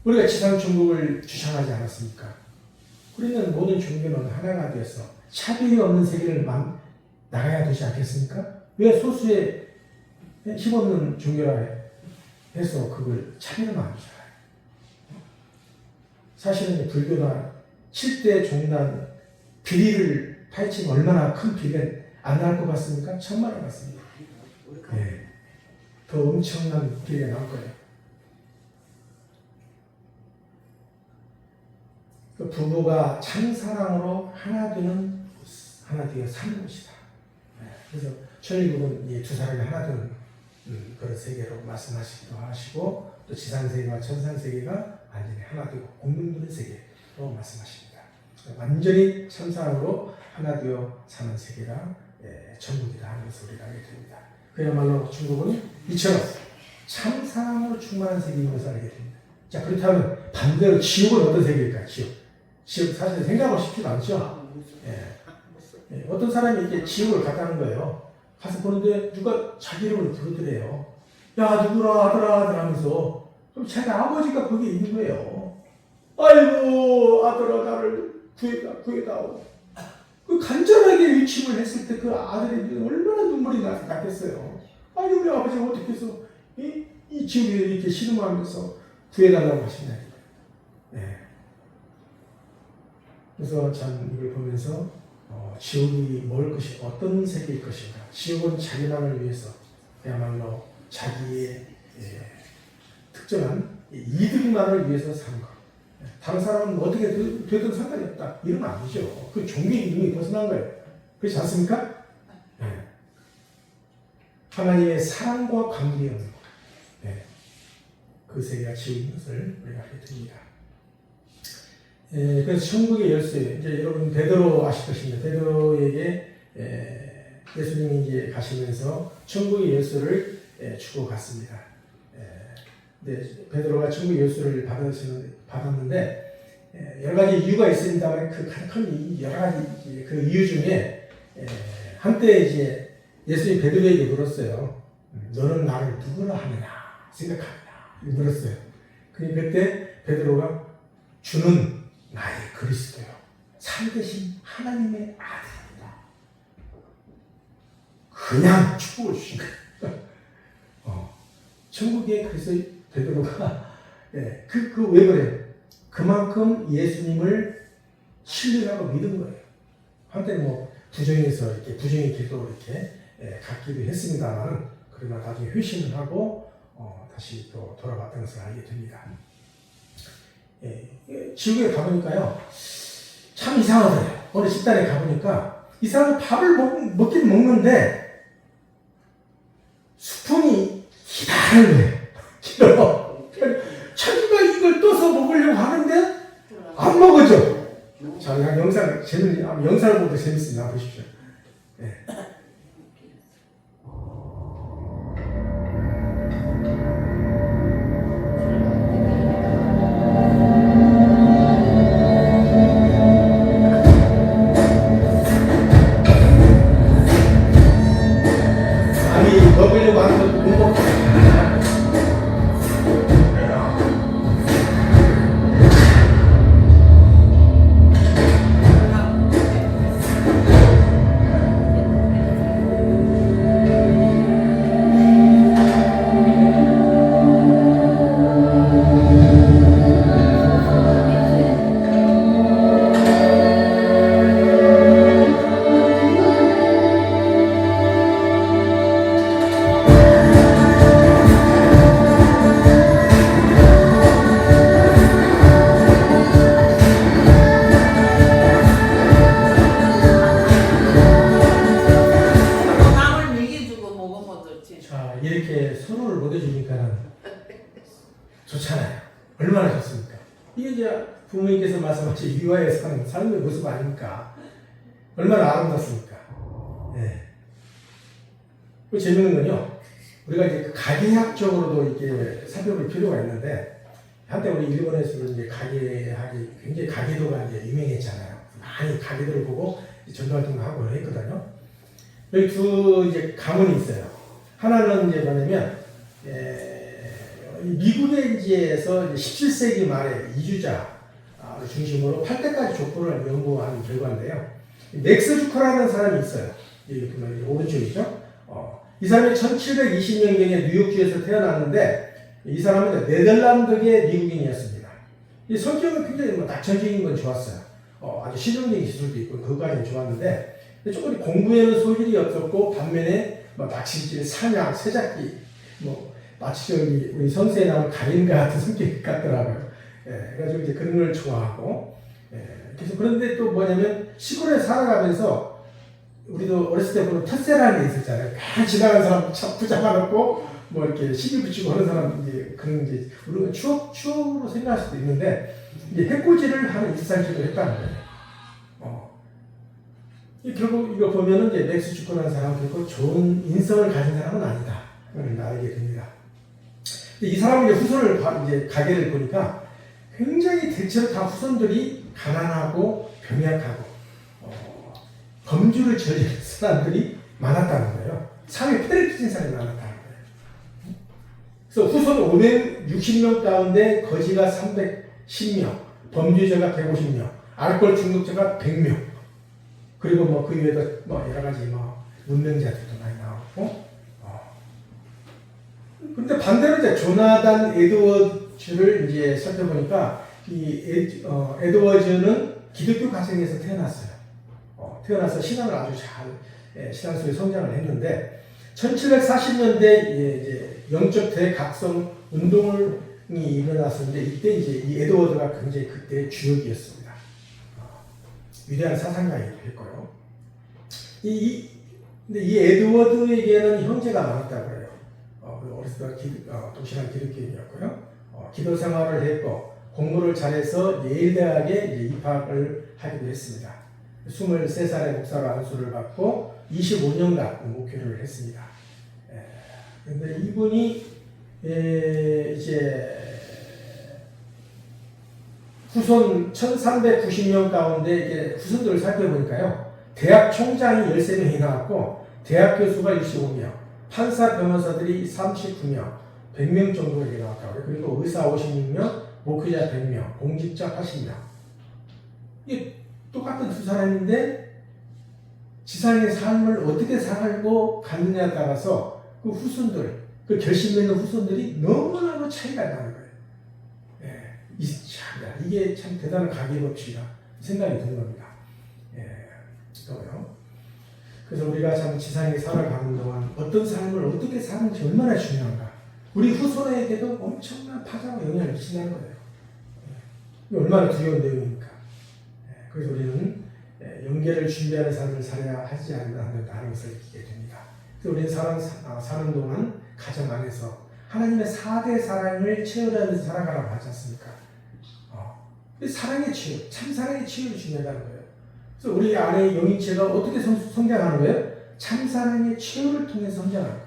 우리가 지상 천국을 주장하지 않았습니까? 우리는 모든 종교는 하나가 되어서 차별이 없는 세계를 나가야 되지 않겠습니까? 왜 소수의 힘없는 종교라 해서 그걸 차별을 만들잖아요. 사실은 불교나 7대 종난 비리를 파헤치면 얼마나 큰 비리가 안 나올 것 같습니까? 천만원 같습니다. 네. 더 엄청난 비리가 나올 거예요. 그 부부가 참사랑으로 하나 되어 사는 것이다. 네. 그래서 천일국은 이 두 사람이 하나 되는 그런 세계로 말씀하시기도 하시고 또 지상세계와 천상세계가 완전히 하나 되고 공동되는 세계로 말씀하십니다. 완전히 참사랑으로 하나 되어 사는 세계가 천국이다 하는 것을 우리가 알게 됩니다. 그야말로 중국은 이처럼 참사랑으로 충만한 세계인 것을 알게 됩니다. 자, 그렇다면 반대로 지옥은 어떤 세계일까요? 지옥 사실 생각하고 싶지도 않죠. 어떤 사람이 이렇게 지옥을 갔다는 거예요. 가서 보는데 누가 자기 이름을 부르더래요. 야, 누구라 아들아 하면서 그럼 자기 아버지가 거기에 있는 거예요. 아이고 아들아 나를 구해다오. 그 간절하게 위침을 했을 때 그 아들이 얼마나 눈물이 났겠어요. 아니 우리 아버지가 어떻게 해서 이 지옥에 이렇게 신음하면서 구해달라고 하시냐. 네. 그래서 참 이걸 보면서 지옥이 어떤 세계일 것인가. 지옥은 자기만을 위해서 그야말로 자기의 특정한 이득만을 위해서 사는 것. 다른 사람은 어떻게 되든 상관이 없다. 이러면 아니죠. 그 종교의 이름이 벗어난 거예요. 그렇지 않습니까? 네. 하나님의 사랑과 관계에 없는 것. 네. 그 세계가 지옥인 것을 우리가 알게 됩니다. 그래서 천국의 열쇠, 이제 여러분 베드로 아실 것입니다. 베드로에게 예수님이 이제 가시면서 천국의 열쇠를 주고 갔습니다. 네, 베드로가 천국의 열쇠를 받았는데 여러 가지 이유가 있습니다만 그 큰 여러 가지 그 이유 중에 한때 이제 예수님이 베드로에게 물었어요. 너는 나를 누구라 하느냐 생각하느냐 물었어요. 그때 베드로가 주는 나의 그리스도요. 살대신 하나님의 아들입니다. 그냥 축복을 주신 거예요. 천국에 그래서 베드로가 왜 그래? 그만큼 예수님을 신뢰하고 믿은 거예요. 한때 부정에서 이렇게 부정의 길로 이렇게 갔기도 했습니다만 그러나 나중에 회심을 하고 다시 또 돌아왔다는 것을 알게 됩니다. 지옥에 가보니까요, 참 이상하더래요. 어느 식당에 가보니까 이 사람은 밥을 먹긴 먹는데 스푼이 기다란 거예요. 길어. 자기가 이걸 떠서 먹으려고 하는데 안 먹어져. 자, 영상을 보도 재밌습니다. 보십시오. 네. 먹으려고 하는 것도 못 먹고 이렇게 서로를 먹여주니까 좋잖아요. 얼마나 좋습니까? 이게 이제 부모님께서 말씀하신 유아에 사는 삶의 모습 아닙니까? 얼마나 아름답습니까? 네. 그 재밌는 건요, 우리가 이제 가계학적으로도 이렇게 살펴볼 필요가 있는데, 한때 우리 일본에서는 이제 가계학이 굉장히 가계도가 이제 유명했잖아요. 많이 가계도를 보고 전도활동을 하고 했거든요. 여기 두 이제 가문이 있어요. 하나는 이제 뭐냐면 미국의 이제에서 17세기 말에 이주자 중심으로 8대까지 족보를 연구한 결과인데요. 맥스 주커라는 사람이 있어요. 여기 보면 오른쪽이죠. 이 사람이 1720년경에 뉴욕주에서 태어났는데 이 사람은 네덜란드계 미국인이었습니다. 이 성격은 굉장히 낙천적인 건 좋았어요. 아주 실용적인 기술도 있고 그거까지는 좋았는데 조금 공부에는 소질이 없었고 반면에 낚시질, 사냥, 새잡기 마치 우리 성서에 나오는 가인과 같은 성격이 같더라고요. 그래가지고 이제 그런 걸 좋아하고 그래서 그런데 또 뭐냐면 시골에 살아가면서 우리도 어렸을 때 보면 텃세라는 게 있었잖아요. 다 지나가는 사람 붙잡아놓고 이렇게 시비 붙이고 하는 사람 이제 그런 이제 우리가 추억으로 생각할 수도 있는데 이제 해코지를 하는 일상적으로 했다는 거예요. 결국 이거 보면은 이제 맥스 주커라는 사람은 결국 좋은 인성을 가진 사람은 아니다. 그걸 알게 됩니다. 이 사람은 이제 후손을 이제 가게를 보니까 굉장히 대체로 다 후손들이 가난하고 병약하고 범주를 저지른 사람들이 많았다는 거예요. 사회에 폐를 끼친 사람이 많았다는 거예요. 그래서 후손 560명 가운데 거지가 310명, 범죄자가 150명, 알코올 중독자가 100명, 그리고 그 위에도 여러 가지 문명자들도 많이 나왔고. 근데 반대로 이제 조나단 에드워즈를 이제 살펴보니까 이 에드워즈는 기독교 가정에서 태어났어요. 태어나서 신앙을 아주 잘 신앙 속에 성장을 했는데 1740년대 이제 영적 대각성 운동이 일어났었는데 이때 이제 이 에드워드가 굉장히 그때 주역이었습니다. 위대한 사상가이기도 했고요. 근데 이 에드워드에게는 형제가 많았다고 해요. 어렸을 때 독실한 기독교인이었고요. 기도 생활을 했고 공부를 잘해서 예일대학에 이제 입학을 하기도 했습니다. 23살에 목사로 안수를 받고 25년간 목회를 했습니다. 그런데 이분이 이제 후손 1390명 가운데 이제 후손들을 살펴보니까요. 대학 총장이 13명이 나왔고 대학 교수가 25명, 판사 변호사들이 39명, 100명 정도 이렇게 나왔다고요. 그리고 의사 56명, 목회자 100명, 공직자 80명. 이게 똑같은 두 사람인데 지상의 삶을 어떻게 살고 갔느냐에 따라서 그 후손들, 그 결심 있는 후손들이 너무나도 차이가 나는 거예요. 이게 참 대단한 가계법칙이다 생각이 드는 겁니다. 또요. 그래서 우리가 참 지상에 살아가는 동안 어떤 삶을 어떻게 사는지 얼마나 중요한가. 우리 후손에게도 엄청난 파장과 영향을 미친다는 거예요. 얼마나 두려운 내용입니까? 그래서 우리는 영계를 준비하는 삶을 살아야 하지 않는다는 것을 느끼게 됩니다. 그래서 우리는 사는 동안 가정 안에서 하나님의 4대 사랑을 채우려면서 살아가라고 하지 않습니까? 사랑의 치유, 참 사랑의 치유를 중요하다는 거예요. 그래서 우리 안에 영인체가 어떻게 성장하는 거예요? 참 사랑의 치유를 통해서 성장하는 거예요.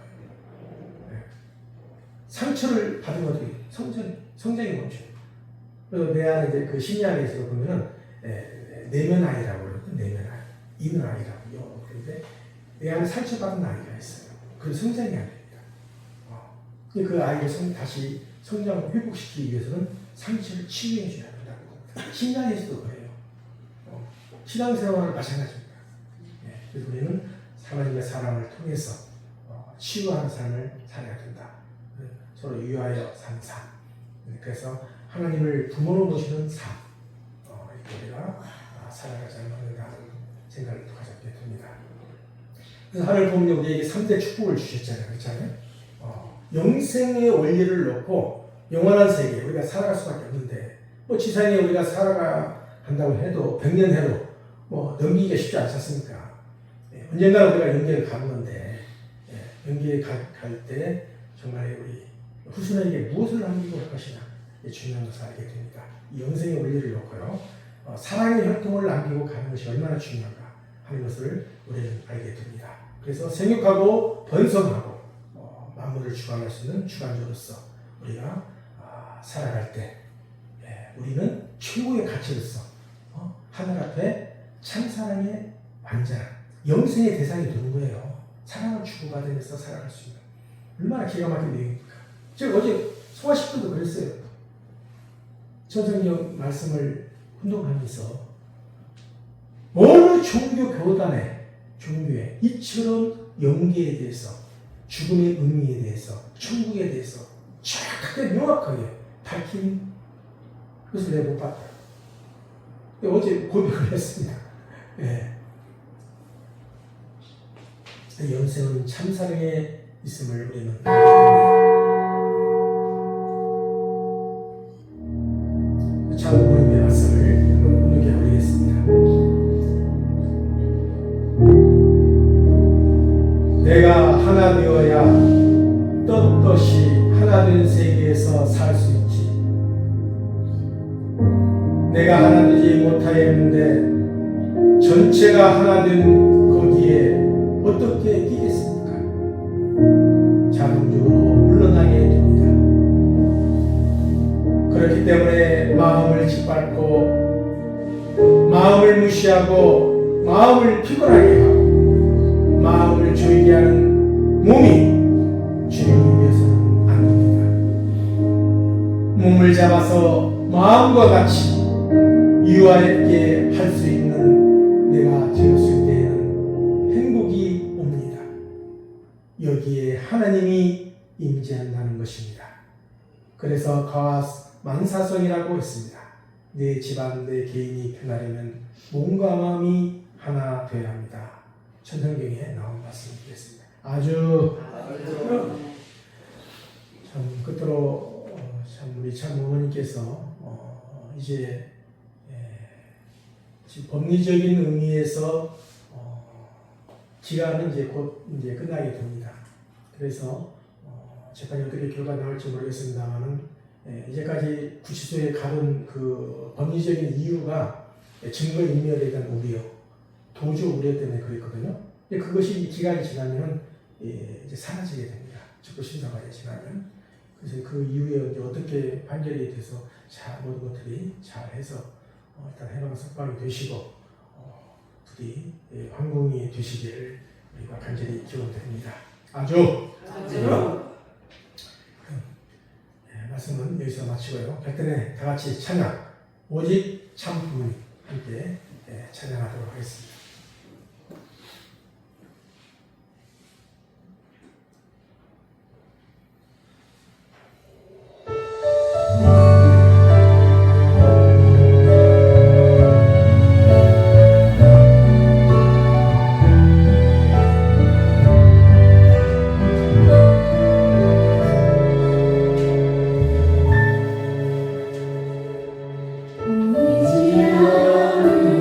상처를 받으면 어떻게 성장이 멈춰요. 그래서 내 안에 이제 그 심리학에서 보면은 내면 아이라고 그러거든요. 내면 아이, 이는 아이라고 영어로 그런데 내 안에 상처받은 아이가 있어요. 그 성장이 안 됩니다. 그 아이를 다시 성장 회복시키기 위해서는 상처를 치유해 줘야 된다는 겁니다. 신앙에서도 그래요. 신앙생활은 마찬가지입니다. 그래서 우리는 하나님의 사랑을 통해서 치유하는 삶을 살아야 된다. 서로 위하여 사는 삶. 그래서 하나님을 부모로 모시는 삶. 이렇게 우리가 살아가자는 생각을 또 가졌게 됩니다. 그래서 하늘 보면 우리에게 3대 축복을 주셨잖아요. 그렇잖아요. 영생의 원리를 놓고 영원한 세계 우리가 살아갈 수밖에 없는데 지상에 우리가 살아간다고 해도 100년 해도 넘기기가 쉽지 않지 않습니까? 언젠가 우리가 영계를 가는 건데 영계에 갈 때 정말 우리 후손에게 무엇을 남기고 할 것이냐 중요한 것을 알게 됩니다. 이 영생의 원리를 놓고요. 사랑의 혈통을 남기고 가는 것이 얼마나 중요한가 하는 것을 우리는 알게 됩니다. 그래서 생육하고 번성하고 만물을 주관할 수 있는 주관자로서 우리가 살아갈 때 우리는 최고의 가치로서 하늘 앞에 참사랑의 완전한 영생의 대상이 되는 거예요. 사랑을 주고받으면서 살아갈 수 있는 얼마나 기가 막힌 내용입니까? 제가 어제 소아식도도 그랬어요. 전성경 말씀을 훈독하면서 어느 종교 교단에 종교에 이처럼 영계에 대해서 죽음의 의미에 대해서 천국에 대해서 정확하게 명확하게 밝힌 그것을 내가 못 봤다. 어제 고백을 했습니다. 예. 영생은 참사랑에 있음을 우리는 장부님의 말씀을 한번 분명히 올리겠습니다. 내가 하나 되어야 떳떳이 하나 된 세계에서 살 수 있지. 내가 하나 되지 못하였는데 전체가 하나 된 거기에 어떻게 끼겠습니까? 자동적으로 물러나게 됩니다. 그렇기 때문에 마음을 짓밟고 마음을 무시하고 마음을 피곤하게 하고 마음을 조이게 하는 몸이 주님이 되어서는 안 됩니다. 몸을 잡아서 마음과 같이 유아롭게 할 수 있는 내가 되었을 때에는 행복이 옵니다. 여기에 하나님이 임재한다는 것입니다. 그래서 가만사성이라고 했습니다. 내 집안, 내 개인이 편하려면 몸과 마음이 하나 되어야 합니다. 천성경에 나온 말씀이겠습니다. 아주 참 끝으로 참 우리 참 어머니께서 이제 법리적인 의미에서 기간은 이제 곧 이제 끝나게 됩니다. 그래서 재판이 어떻게 결과 나올지 모르겠습니다만은 이제까지 구치소에 가는 그 법리적인 이유가 증거 인멸에 대한 우려, 도주 우려 때문에 그랬거든요. 그것이 기간이 지나면은 이제 사라지게 됩니다. 적고 심사관이 지나면. 그래서 그 이후에 이제 어떻게 판결이 돼서 잘 모든 것들이 잘해서 일단 해방 석방이 되시고 부디 황궁이 되시기를 우리가 간절히 기원드립니다. 아주. 말씀은 여기서 마치고요. 벽단에 다 같이 찬양, 오직 참 부모님 함께 찬양하도록 하겠습니다. 오지 않는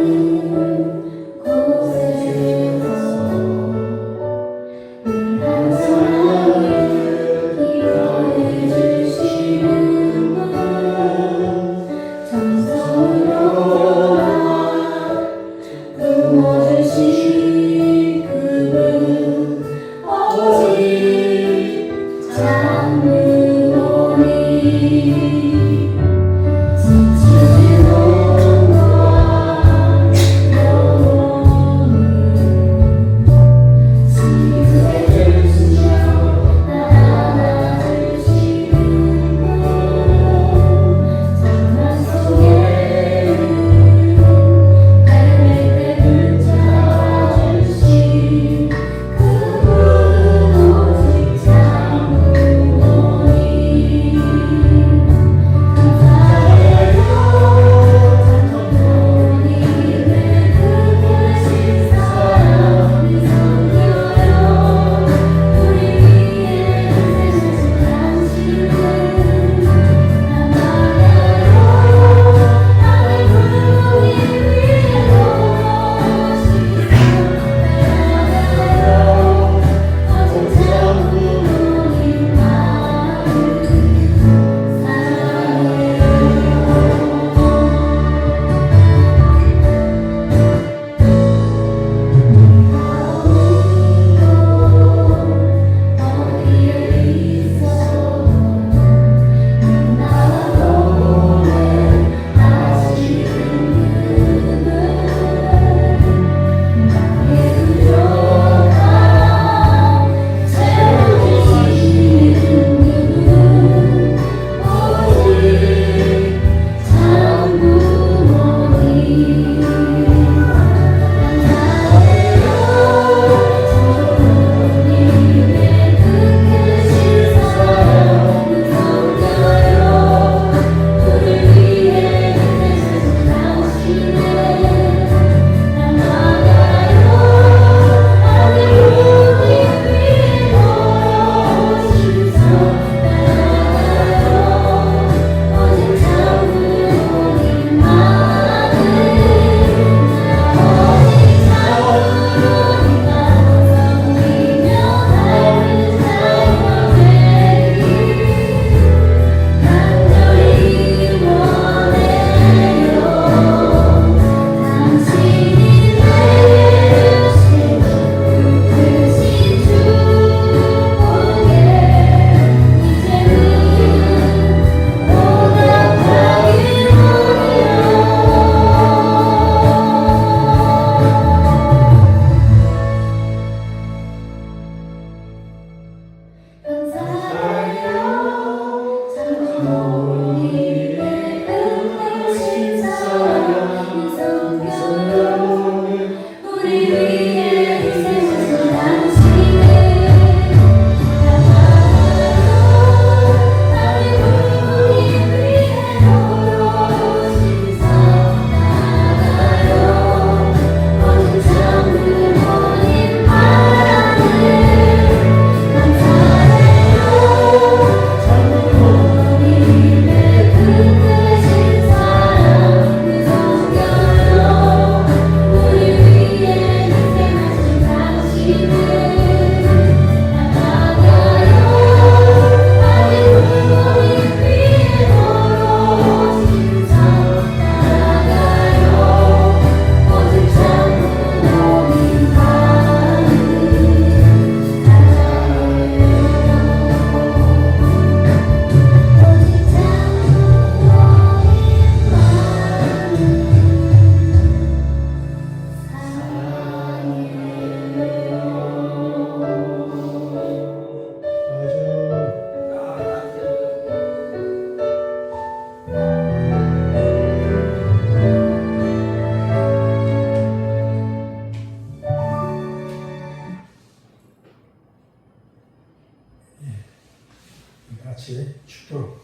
같이 축도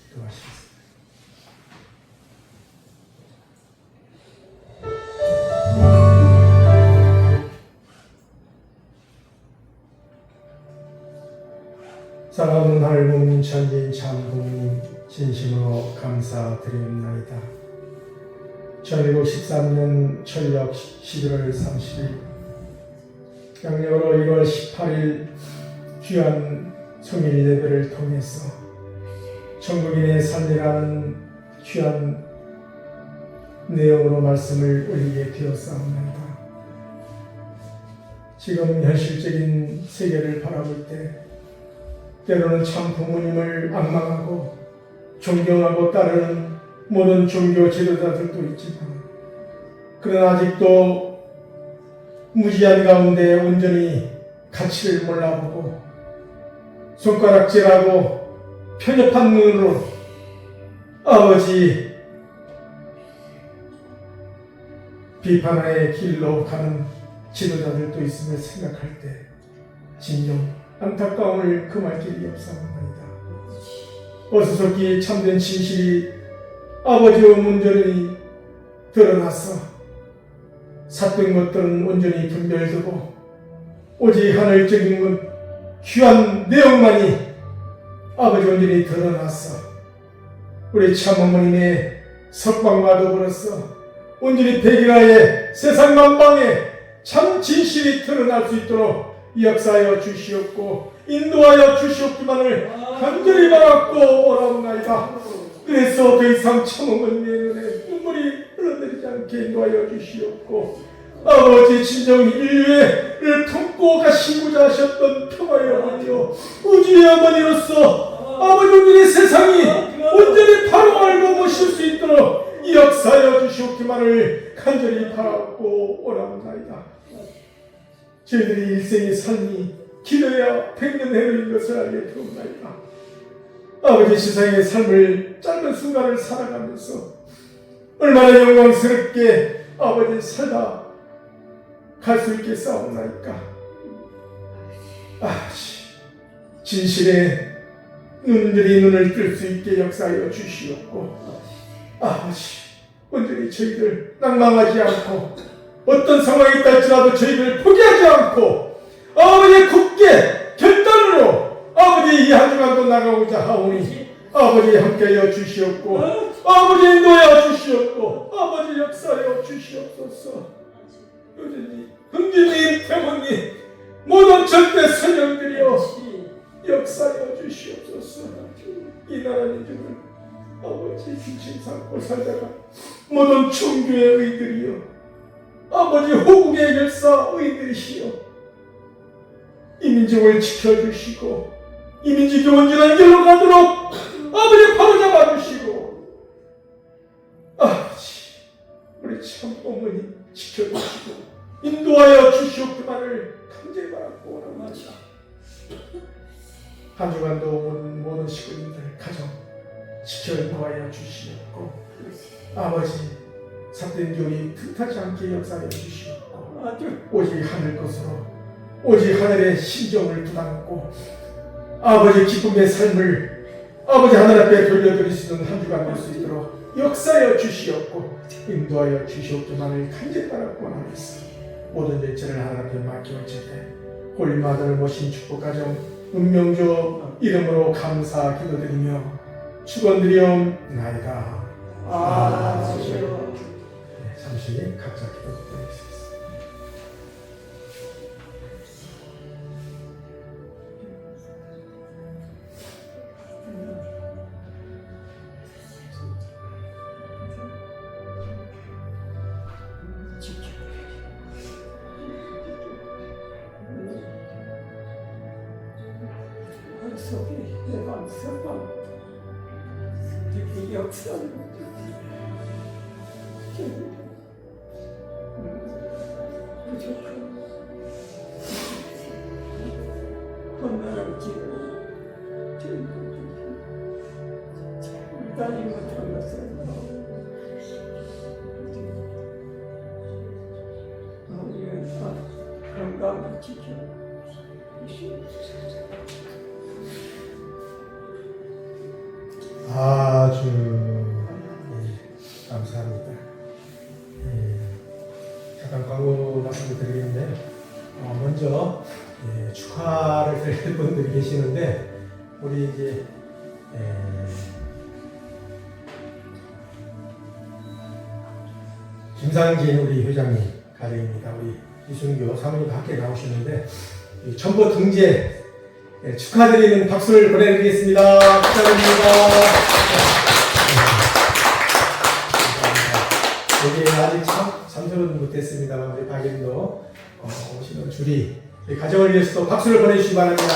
기도하시겠습니다. 사랑하는 하늘 부모님, 천지인 참 부모님, 진심으로 감사드립니다. 1913년 철력 11월 30일 양력으로 1월 18일 귀한 성일 예배를 통해서 천국인의 삶이라는 귀한 내용으로 말씀을 올리게 되었사옵나이다. 지금 현실적인 세계를 바라볼 때 때로는 참 부모님을 악망하고 존경하고 따르는 모든 종교 지도자들도 있지만 그러나 아직도 무지한 가운데 온전히 가치를 몰라보고 손가락질하고 편협한 눈으로 아버지 비판의 길로 가는 지도자들도 있음을 생각할 때 진정 안타까움을 금할 길이 없사옵나이다. 어수선기 참된 진실이 아버지의 온전히 드러나서 삿된 것들은 온전히 분별되고 오직 하늘적인 것 귀한 내용만이 아버지 온전히 드러나서 우리 참어머님의 석방과 더불어서 온전히 백일하에 세상 만방에 참 진실이 드러날 수 있도록 역사하여 주시옵고 인도하여 주시옵기만을 간절히 바랐고 오라옵나이다. 그래서 더 이상 참어머님의 눈에 눈물이 흘러내리지 않게 인도하여 주시옵고 아버지 진정 인류를 품고 가시고자 하셨던 평화의 어머니요 우주의 어머니로서 아버지 우리의 세상이 온전히 바로 알고 모실 수 있도록 역사하여 주시옵기만을 간절히 바라고 오라옵나이다. 저희들이 일생의 삶이 길어야 100년 해로인 것을 알게 되옵나이다. 아버지 세상의 삶을 짧은 순간을 살아가면서 얼마나 영광스럽게 아버지 살다 갈 수 있게 싸움나이까. 진실의 눈들이 눈을 뜰 수 있게 역사하여 주시옵고 아버지 온전히 저희들 낭망하지 않고 어떤 상황이 있달지라도 저희들 포기하지 않고 아버지 굳게 결단으로 아버지 이 한 주간도 나가고자 하오니 아버지 함께하여 주시옵고 아버지 인도하여 주시옵고 아버지 역사하여 주시옵소서. 여전히 흥진님, 태모님 모든 절대 선영들이여 역사하여 주시옵소서. 이 나라 민족을 아버지 중심 삼고 살다가 모든 종교의 의들이여 아버지 호국의 열사 의들이시여 이 민족을 지켜주시고 이 민족이 온전한 길로 가도록 아버지 바로잡아 주시고 아버지 우리 참 어머니 지켜주시고 인도하여 주시옵기만을 간절히 바라고 원합니다. 한 주간도 모든 식구님들 가정 지켜 인도하여 주시옵고 아버지 삿된 종이 틈타지 않게 역사하여 주시옵고 오직 하늘 것으로 오직 하늘의 심정을 부담고 아버지 기쁨의 삶을 아버지 하늘 앞에 돌려드릴 수 있는 한 주간 될 수 있도록 역사하여 주시옵고 인도하여 주시옵기만을 간절히 바라고 원하겠습니다. 모든 일체를 하늘 앞에 맡겨오치되 홀림 아들을 모신 축복가정 운명조 이름으로 감사 기도드리며 축원드리옵나이다. 아멘. 잠시 각자 기도드리겠습니다. 그 속에 해방스러운 느낌이 없었는데 무조건 혼나는 길을 다니 못한 것은 건강을 지켜 아주 감사합니다. 잠깐 광고 말씀을 드리겠는데 먼저 축하를 드릴 분들이 계시는데 우리 이제 김상진 우리 회장님 가정입니다. 우리 이순교 사모님 밖에 나오시는데 천보 등재 축하드리는 박수를 보내드리겠습니다. 축하드립니다. 여기 아직 참석은 못했습니다만 우리 박일도 오시는 줄이 가정을 위해서도 박수를 보내주시기 바랍니다.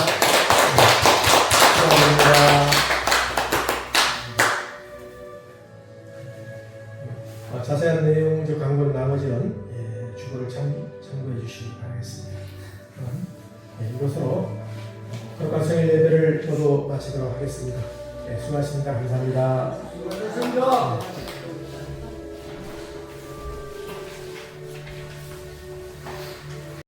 축하드립니다. 자세한 내용 광고는 나머지는 주보를 참고해 주시기 바라겠습니다. 그럼 이것으로 거룩한 성일 예배를 모두 마치도록 하겠습니다. 수고하셨습니다. 감사합니다. 수고하셨습니다.